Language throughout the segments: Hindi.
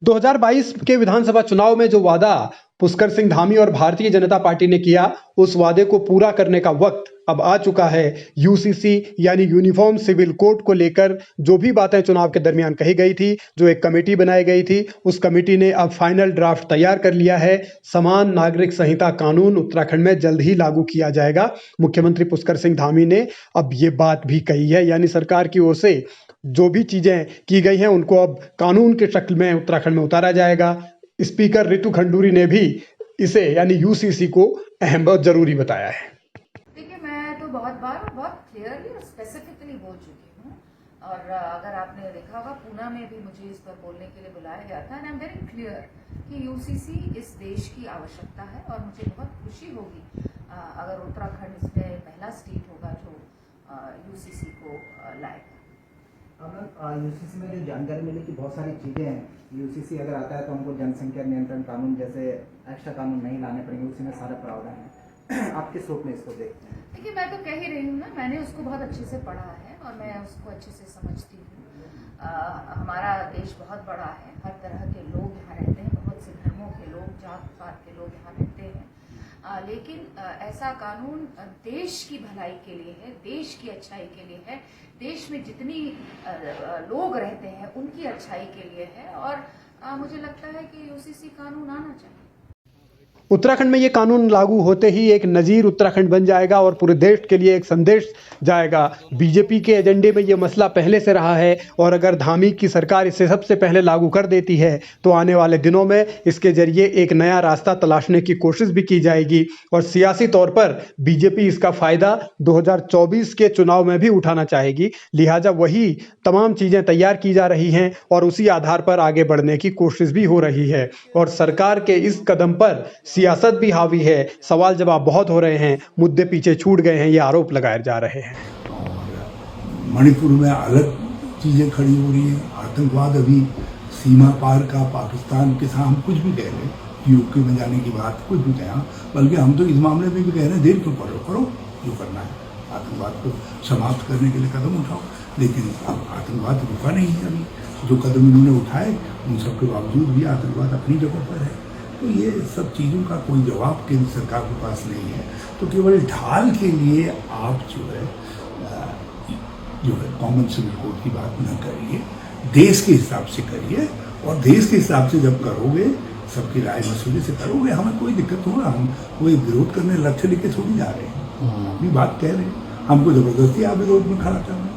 2022 के विधानसभा चुनाव में जो वादा पुष्कर सिंह धामी और भारतीय जनता पार्टी ने किया, उस वादे को पूरा करने का वक्त अब आ चुका है। यूसीसी यानी यूनिफॉर्म सिविल कोड को लेकर जो भी बातें चुनाव के दरमियान कही गई थी, जो एक कमेटी बनाई गई थी, उस कमेटी ने अब फाइनल ड्राफ्ट तैयार कर लिया है। समान नागरिक संहिता कानून उत्तराखंड में जल्द ही लागू किया जाएगा। मुख्यमंत्री पुष्कर सिंह धामी ने अब ये बात भी कही है, यानी सरकार की ओर से जो भी चीजें की गई हैं उनको अब कानून के शक्ल में उत्तराखंड में उतारा जाएगा। स्पीकर रितु खंडूरी ने भी इसे यानी यूसीसी को अहम बहुत जरूरी बताया है। देखिए, मैं तो बहुत बार बहुत क्लियरली और स्पेसिफिकली बोल चुकी हूँ, और अगर आपने देखा होगा पूना में भी मुझे इस पर बोलने के लिए बुलाया गया था। And I am very clear कि यूसीसी इस देश की आवश्यकता है, और मुझे बहुत खुशी होगी अगर उत्तराखंड इसमें पहला स्टेट होगा जो यूसीसी को लाएगा। यूसीसी में जो जानकारी मिली कि बहुत सारी चीज़ें हैं, यूसीसी अगर आता है तो हमको जनसंख्या नियंत्रण कानून जैसे एक्स्ट्रा कानून नहीं लाने पड़ेंगे, उसी में सारा प्रावधान है। आप किस रूप में इसको देखते हैं? देखिए, मैं तो कह ही रही हूँ ना, मैंने उसको बहुत अच्छे से पढ़ा है और मैं उसको अच्छे से समझती हूँ। हमारा देश बहुत बड़ा है, हर तरह के लोग यहाँ रहते हैं, बहुत से धर्मों के लोग, जात पात के लोग यहाँ रहते हैं। लेकिन ऐसा कानून देश की भलाई के लिए है, देश की अच्छाई के लिए है, देश में जितनी लोग रहते हैं उनकी अच्छाई के लिए है, और मुझे लगता है कि यूसीसी कानून आना चाहिए। उत्तराखंड में ये कानून लागू होते ही एक नज़ीर उत्तराखंड बन जाएगा और पूरे देश के लिए एक संदेश जाएगा। बीजेपी के एजेंडे में ये मसला पहले से रहा है, और अगर धामी की सरकार इसे सबसे पहले लागू कर देती है तो आने वाले दिनों में इसके जरिए एक नया रास्ता तलाशने की कोशिश भी की जाएगी, और सियासी तौर पर बीजेपी इसका फ़ायदा 2024 के चुनाव में भी उठाना चाहेगी। लिहाजा वही तमाम चीज़ें तैयार की जा रही हैं और उसी आधार पर आगे बढ़ने की कोशिश भी हो रही है। और सरकार के इस कदम पर सियासत भी हावी है। सवाल जवाब बहुत हो रहे हैं, मुद्दे पीछे छूट गए हैं, ये आरोप लगाए जा रहे हैं। और मणिपुर में अलग चीजें खड़ी हो रही हैं। आतंकवाद अभी सीमा पार का, पाकिस्तान के साथ हम कुछ भी कह रहे हैं, यूके में जाने की बात कुछ भी कहें, बल्कि हम तो इस मामले में भी कह रहे हैं देर क्यों करो जो करना है, आतंकवाद को समाप्त करने के लिए कदम उठाओ। लेकिन अब आतंकवाद रुका नहीं है। अभी जो कदम इन्होंने उठाए उन सबके बावजूद भी आतंकवाद अपनी जगह पर है। तो ये सब चीज़ों का कोई जवाब केंद्र सरकार के पास नहीं है। तो केवल ढाल के लिए आप जो है कॉमन सिविल कोड की बात न करिए, देश के हिसाब से करिए, और देश के हिसाब से जब करोगे, सबकी राय मसूले से करोगे, हमें कोई दिक्कत होगा। हम कोई विरोध करने लक्ष्य लेके थोड़ी जा रहे हैं, अपनी बात कह रहे हैं। हमको जबरदस्ती आप विरोध में खड़ा कर रहे हैं।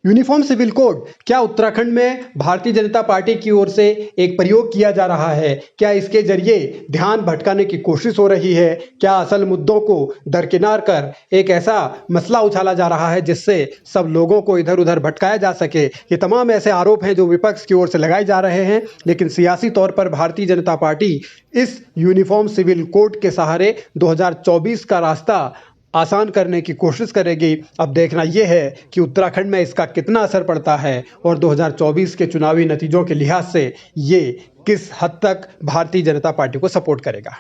यूनिफॉर्म सिविल कोड क्या उत्तराखंड में भारतीय जनता पार्टी की ओर से एक प्रयोग किया जा रहा है? क्या इसके जरिए ध्यान भटकाने की कोशिश हो रही है? क्या असल मुद्दों को दरकिनार कर एक ऐसा मसला उछाला जा रहा है जिससे सब लोगों को इधर उधर भटकाया जा सके? ये तमाम ऐसे आरोप हैं जो विपक्ष की ओर से लगाए जा रहे हैं, लेकिन सियासी तौर पर भारतीय जनता पार्टी इस यूनिफॉर्म सिविल कोड के सहारे 2024 का रास्ता आसान करने की कोशिश करेगी। अब देखना यह है कि उत्तराखंड में इसका कितना असर पड़ता है, और 2024 के चुनावी नतीजों के लिहाज से ये किस हद तक भारतीय जनता पार्टी को सपोर्ट करेगा।